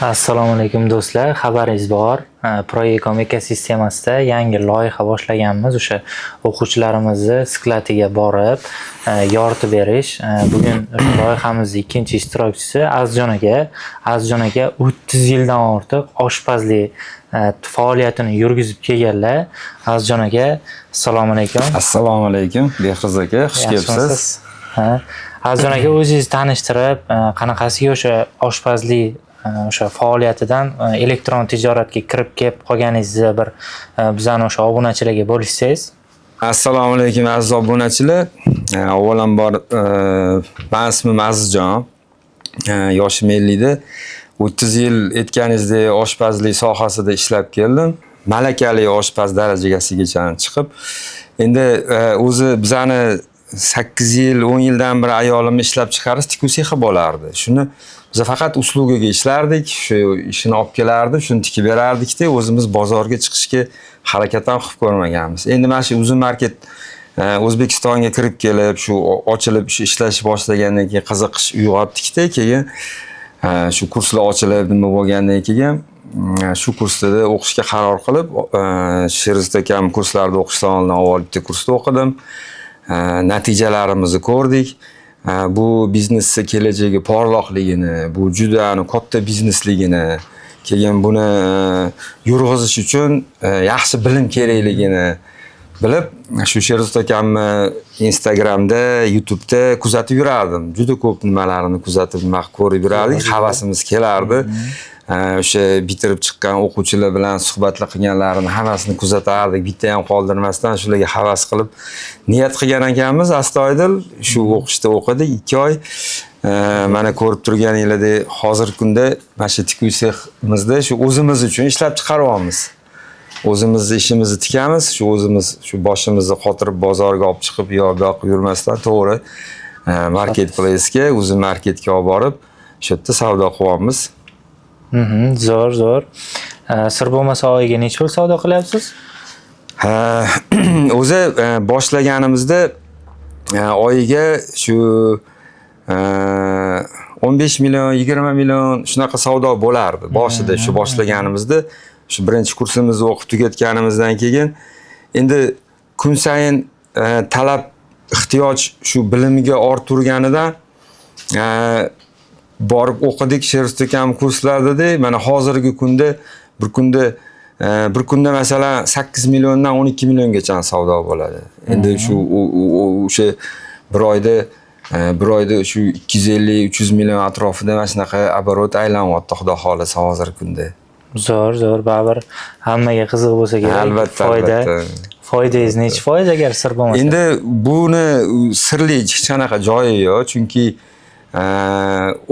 Assalomu alaykum do'stlar, xabaringiz bor. Proyecom ekosistemasida yangi loyiha boshlaganmiz. O'sha o'quvchilarimizni sklatiga borib, yoritib berish. Bugun o'sha loyihamizning ikkinchi ishtirokchisi Azizjon aka. Azizjon aka 30 yildan ortiq oshpazlik faoliyatini yurgizib kelganlar. Azizjon aka, assalomu alaykum. Assalomu alaykum, Behroz aka, xush kelibsiz. Azizjon aka, o'zingizni tanishtirib, qanaqasiga o'sha oshpazlik o'sha faoliyatidan elektron tijoratga kirib kelib qolganingizni bir bizani o'sha obunachilarga bo'lishsangiz. Assalomu alaykum aziz obunachilar. Avvalambor men ismim Azizjon. Yoshim 50 da. 30 yil aytganingizdek oshpazlik sohasida ishlab keldim. Malakali oshpaz darajasigacha chiqib, endi o'zi bizani 8 yil, 10 yildan beri ayolim ishlab chiqarish tikuv sexi bo'lardi. Shuni biz faqat uslugiga ishlardik, shu ishini olib kelardi, shuni tikib berardik-da, o'zimiz bozorga chiqishga harakat ham qilib ko'rmaganmiz. Endi mana shu uzun market O'zbekistonga kirib kelib, shu ochilib ishlash boshlagandan keyin qiziqish uyg'otdik-da, keyin shu kurslar ochilib nima bo'lgandan keyin shu kursda o'qishga qaror qilib, Sherzod akam kurslarda o'qishdan oldin avval bitta kursda o'qidim. Natijalarimizni ko'rdik. Bu biznesning kelajagi porloqligini, bu juda katta biznesligini, keyin buni yurg'izish uchun yaxshi bilim kerakligini bilib, shu Sherzod akamni Instagramda, YouTube'da kuzatib yurardim. Juda ko'p nimalarini kuzatib, ko'rib yurardik, havasimiz kelardi. O'sha bitirib chiqqan o'quvchilar bilan suhbatlar qilganlarini hammasini kuzatardik, bitta ham qoldirmasdan shularga havas qilib niyat qilgan ekanmiz. Astoydil shu o'qishda o'qidik 2 oy. Mana ko'rib turganingizdek, hozirgi kunda mana shu tikuv seximizda shu o'zimiz uchun ishlab chiqaryapmiz. O'zimiz ishimizni tikamiz, shu o'zimiz shu boshimizni qotirib bozorga olib chiqib yo'q yurmasdan to'g'ri marketplace'ga, o'zi marketga olib borib, shu yerda savdo qilyapmiz. Zo'r. Sir bo'lmasa oyiga necha pul savdo qilyapsiz? O'zi boshlaganimizda oyiga shu 15 million, 20 million shunaqa savdo bo'lardi. Boshida shu boshlaganimizda, shu birinchi kursimizni o'qib tugatganimizdan keyin endi kun sayin talab, ehtiyoj shu bilimiga orttirganidan borib o'qidik Sherzod akam kurslarida. Mana hozirgi kunda bir kunda masalan 8 milliondan 12 milliongacha savdo bo'ladi. Endi shu o'sha bir oyda shu 250-300 million atrofida mana shunaqa оборот aylanyapti xudo xolasa hozirgi kunda. Zo'r, baribir hammaga qiziq bo'lsa kerak. Albatta. Foydangiz necha foiz agar sir bo'lmasa? Endi buni sirli hech qanaqa joyi yo'q, chunki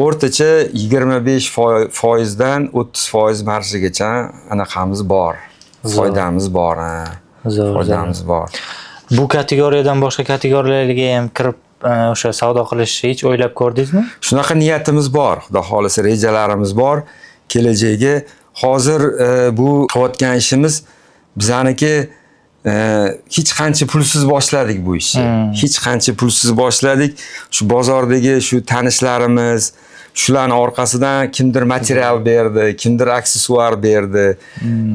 o'rtacha 25% dan 30% marshigacha anaqamiz bor. Foydamiz bor. Foydamiz bor. Bu kategoriyadan boshqa kategoriyalarga ham kirib o'sha savdo qilishni hech o'ylab ko'rdingizmi? Shunaqa niyatimiz bor, xudo xolasa rejalarimiz bor. Kelajagiga hozir bu qilayotgan ishimiz bizaniki hech qancha pulsiz boshladik bu ishni. Hech qancha pulsiz boshladik. Shu bozordagi shu tanishlarimiz, shularning orqasidan kimdir material berdi, kimdir aksessuar berdi.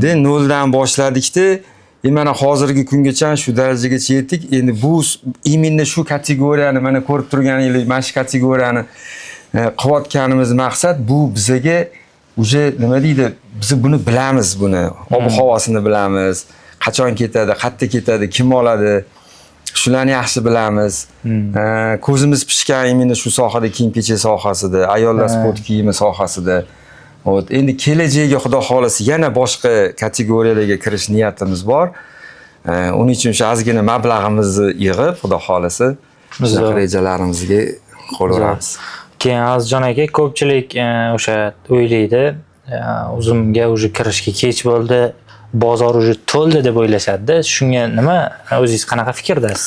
De noldan boshladik-da, mana hozirgi kungacha shu darajagacha yetdik. Endi bu именно shu kategoriyani mana ko'rib turganingizdek, mana shu kategoriyani qilayotganimiz maqsad bu bizga uje nima deydi? Biz buni bilamiz, buni ob-havosini bilamiz. Qachon ketadi, qayerda ketadi, kim oladi, shularni yaxshi bilamiz. Ko'zimiz pishgan imini shu sohada, kiyim-kechak sohasida, ayollar sport kiyimi sohasida. Endi kelajagiga xudo xolasa yana boshqa kategoriyalarga kirish niyatimiz bor. Uning uchun shu ozgina mablag'imizni yig'ib, xudo xolasa shunaqa rejalarimizga qo'l uramiz. Keyin Azizjon aka, ko'pchilik o'sha o'ylaydi, o'zimga o'sha kirishga kech bo'ldi, bozor уже to'ldi deb o'ylashadi-da. Shunga nima o'zingiz qanaqa fikrdasiz?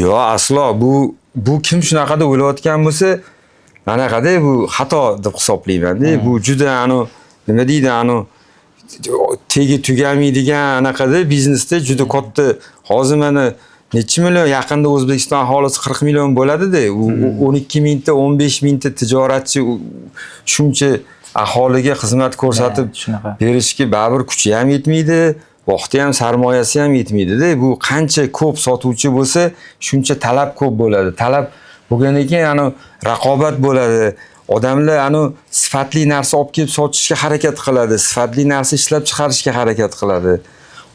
Yo'q, aslo bu kim shunaqa deb o'ylayotgan bo'lsa, anaqada bu xato deb hisoblayman-da. Bu juda nima deydi, tegi tugamaydigan anaqada biznesda juda katta. Hozir mana necha million yaqinda O'zbekiston aholisi 40 million bo'ladi-da. 12 mingta, 15 mingta tijoratchi shuncha aholiga xizmat ko'rsatib shunaqa. berishga baribir kuchi ham yetmaydi, vaqti ham, sarmoyasi ham yetmaydi-da. Bu qancha ko'p sotuvchi bo'lsa, shuncha talab ko'p bo'ladi. Talab bo'lgandan keyin raqobat bo'ladi. Odamlar sifatli narsa olib kelib sotishga harakat qiladi, sifatli narsa ishlab chiqarishga harakat qiladi.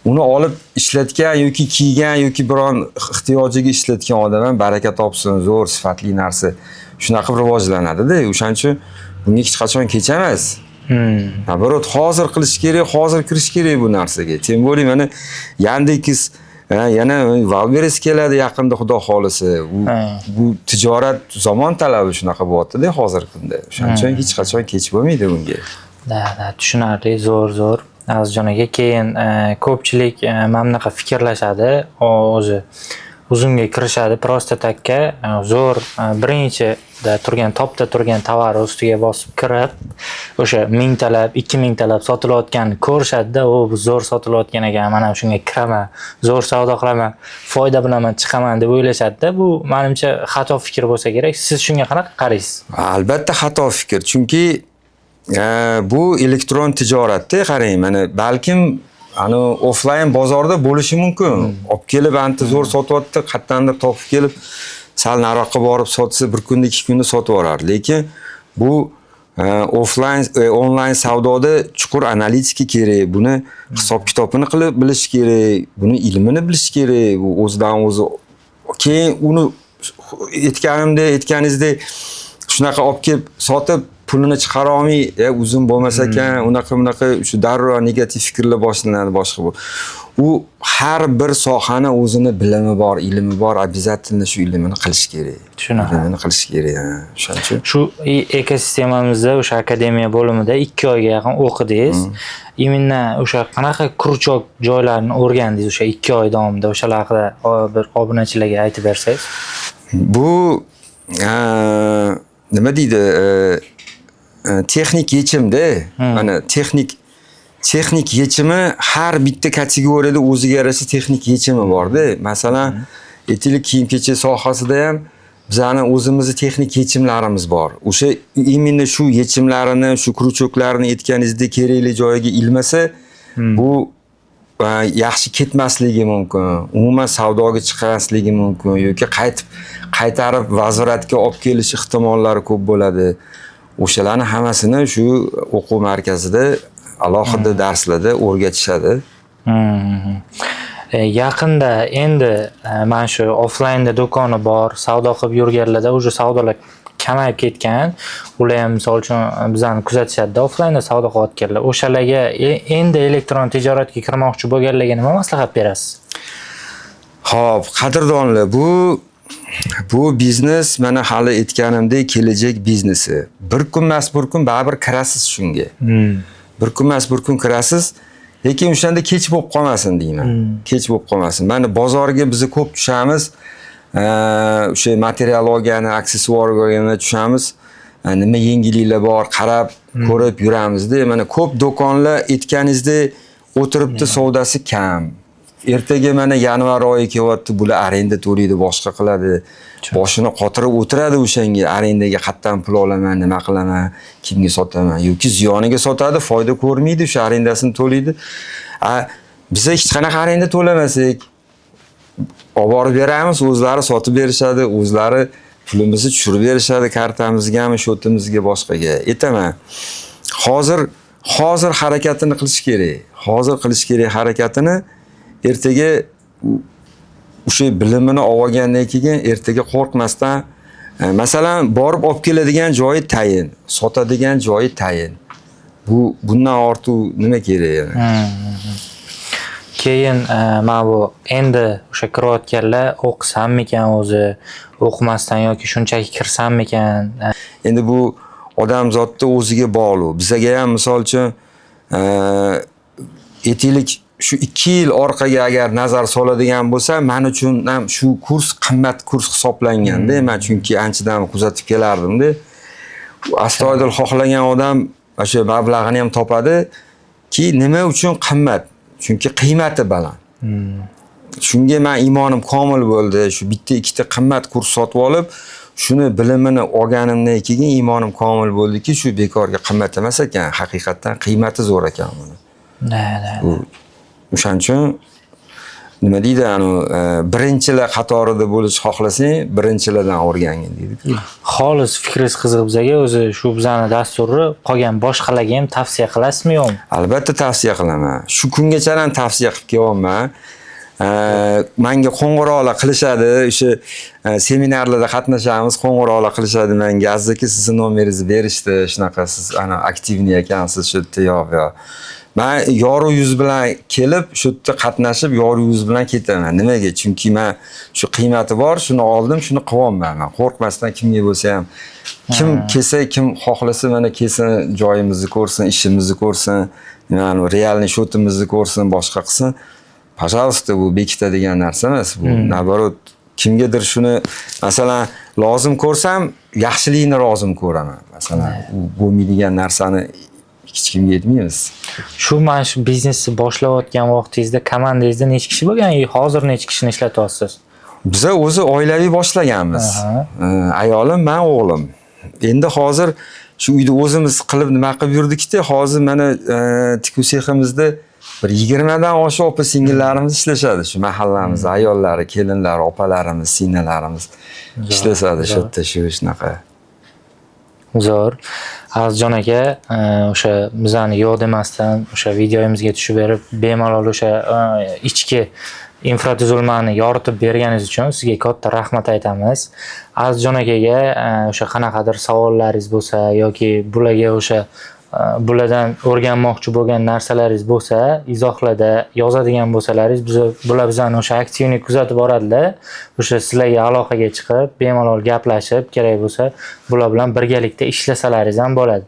Uni olib ishlatgan yoki kiygan yoki biron ehtiyojiga ishlatgan odam ham baraka topsin, zo'r sifatli narsa shunaqa rivojlanadi-da. O'shaning uchun bunga hech qachon kech emas. Nabarot hozir qilish kerak, hozir kirish kerak bu narsaga. Tem bo'ling mana Yandex yana Valberes keladi yaqinda xudo xolisa. Bu tijorat zamon talabi shunaqa bo'lyapti-da hozirgi kunda. O'shaning uchun hech qachon kech bo'lmaydi bunga. Da, tushunarli, zo'r. Azizjon aka, keyin ko'pchilik mana bunaqa fikrlashadi, o'zi uzumga kirishadi, prosta takka zo'r birinchida turgan topda turgan tovar ustiga bosib kirib, o'sha 1000 talab, 2000 talab sotilayotganini ko'rishadi-da, bu zo'r sotilayotgan ekan, men ham shunga kiraman, zo'r savdo qilaman, foyda bilaman, chiqaman deb o'ylashadi-da. Bu menimcha xato fikr bo'lsa kerak. Siz shunga qanaqa qaraysiz? Albatta xato fikr, chunki bu elektron tijoratda qarang, mana balkim offline bozorda bo'lishi mumkin. Olib kelib zo'r sotyapti, qayerdandir topib kelib, sal nariroqqa borib sotsa, bir kunda, 2 kunda sotib yuborar. Lekin bu onlayn savdoda chuqur analitika kerak, buni hisob-kitobini qilib bilish kerak, buni ilmini bilish kerak, bu o'zidan o'zi. Keyin uni aytganingizdek shunaqa olib kelib sotib pulini chiqara olmay, uzun bo'lmasa ekan, unaqa shu darrov negativ fikrlar boshlanadi boshqa bu. U har bir sohani o'zini bilimi bor, ilmi bor, обязательно shu ilmini qilish kerak. Ilmini qilish kerak. O'shaning uchun shu ekosistemamizda o'sha akademiya bo'limida 2 oyga yaqin o'qidingiz. Именно o'sha qanaqa kurchok joylarni o'rgandingiz o'sha 2 oy davomida? O'shalar haqida bir obunachilarga aytib bersangiz. Bu nima deydi? Texnik yechimda, mana texnik yechimi har bitta kategoriyada o'ziga yarasha texnik yechimi bor-da. Masalan, aytaylik kiyim-kechak sohasida ham bizani o'zimizning texnik yechimlarimiz bor. O'sha именно shu yechimlarini, shu kurchoklarni aytganingizda kerakli joyiga ilmasa, bu yaxshi ketmasligi mumkin. Umuman savdoga chiqmasligi mumkin yoki qaytarib vazoratga olib kelish ehtimollari ko'p bo'ladi. O'shalarni hammasini shu o'quv markazida alohida darslarda o'rgatishadi. Yaqinda endi mana shu offlaynda do'koni bor, savdo qilib yurganlarda o'sha savdolar kamayib ketgan. Ular ham misol uchun bizani kuzatishadi, offlaynda savdo qilayotganlar. O'shalarga endi elektron tijoratga kirmoqchi bo'lganlarga nima maslahat berasiz? Xo'p, qadrdonlar, bu biznes mana hali aytganimdek kelajak biznesi. Bir kunmas bir kun baribir kirasiz shunga. Bir kunmas bir kun kirasiz, lekin o'shanda kech bo'lib qolmasin deyman. Kech bo'lib qolmasin. Mana bozorga biz ko'p tushamiz. O'sha material olgani, aksessuar olgani tushamiz. Nima yengilliklar bor, qarab, ko'rib yuramiz-da. Mana ko'p do'konlar aytganingizdek o'tiribdi, savdosi kam. Ertaga mana yanvar oyi kelyapti, bular arenda to'laydi, boshqa qiladi. Boshini qotirib o'tiradi o'shanga, arendaga qayerdan pul olaman, nima qilaman, kimga sotaman yoki ziyoniga sotadi, foyda ko'rmaydi, o'sha arendasini to'laydi. Biz hech qanaqa arenda to'lamasak, olib borib beramiz, o'zlari sotib berishadi, o'zlari pulimizni tushirib berishadi, kartamizgami, shotimizga, boshqaga. Aytaman. Hozir harakatini qilish kerak. Hozir qilish kerak harakatini. Ertaga o'sha bilimini olgandan keyin ertaga qo'rqmasdan, masalan, borib olib keladigan joyi tayin, sotadigan joyi tayin. Bundan ortiq nima kerak yana? Keyin mana bu endi o'sha kirayotganlar o'qisammikan o'zi, o'qimasdan yoki shunchaki kirsammikan? Endi bu odamzodda o'ziga bog'liq. Bizga ham misol uchun aytaylik shu 2 yil orqaga agar nazar soladigan bo'lsa, men uchun ham shu kurs qimmat kurs hisoblanganda, men chunki anchadan kuzatib kelardim-da. Astoydil xohlagan odam o'sha mablag'ini ham topadi-ki, nima uchun qimmat? Chunki qiymati baland. Shunga men imonim komil bo'ldi. Shu bitta ikkita qimmat kurs sotib olib, shuni bilimini olganimdan keyin iymonim komil bo'ldiki, shu bekorga qimmat emas ekan, haqiqatdan qiymati zo'r ekan buni. O'shaning uchun nima deydi, birinchilar qatorida bo'lishni xohlasang, birinchilardan o'rgangin deydi-ku. Xolis fikringiz qiziq bizga, o'zi shu bizning dasturni qolgan boshqalarga ham tavsiya qilasizmi yo'qmi? Albatta tavsiya qilaman. Shu kungacha ham tavsiya qilib kelyapman. Menga qo'ng'iroqlar qilishadi, o'sha seminarlarda qatnashamiz, qo'ng'iroqlar qilishadi menga. Azizki, sizni nomeringizni berishdi, shunaqa siz aktivniy ekansiz, shu yerda yo'q. Men yorug' yuz bilan kelib, shu yerda qatnashib, yorug' yuz bilan ketaman. Nimaga? Chunki men shu qiymati bor, shuni oldim, shuni qilyapman. Men qo'rqmasdan kimga bo'lsa ham, kim kelsa, kim xohlasa mana kelsin, joyimizni ko'rsin, ishimizni ko'rsin, ya'ni realniy shotimizni ko'rsin, boshqa qilsin. Пожалуйста, bu bekitadigan narsa emas. Bu nabarot kimgadir shuni masalan lozim ko'rsam, yaxshilikni lozim ko'raman. Masalan, bo'lmaydigan narsani hech kimga aytmaymiz. Mana shu biznesni boshlayotgan vaqtingizda komandangizda necha kishi bo'lgan? Hozir necha kishini ishlatyapsiz? Biz o'zi oilaviy boshlaganmiz. Ayolim, men, o'g'lim. Endi hozir shu uyda o'zimiz qilib nima qilib yurdikda, hozir mana tikuv seximizda bir 20 dan oshiq opa-singillarimiz ishlashadi. Shu mahallamiz ayollari, kelinlari, opalarimiz, singillarimiz ishlashadi shu yerda shunaqa. Zo'r. Azizjon aka, o'sha bizani yo'q demasdan o'sha videomizga tushib berib, bemalol o'sha ichki infratuzilmani yoritib berganingiz uchun sizga katta rahmat aytamiz. Azizjon akaga o'sha qanaqadir savollaringiz bo'lsa yoki bularga o'sha bulardan o'rganmoqchi bo'lgan narsalaringiz bo'lsa, izohlarda yozadigan bo'lsalaringiz, bular bizani o'sha aktivni kuzatib boradilar. O'sha sizlarga aloqaga chiqib, bemalol gaplashib, kerak bo'lsa, bular bilan birgalikda ishlasalaringiz ham bo'ladi.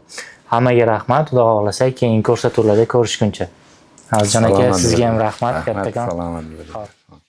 Hammaga rahmat, xudo xohlasa, keyingi ko'rsatuvlarda ko'rishguncha. Azizjon aka, sizga ham rahmat, kattakon. Salomat bo'ling.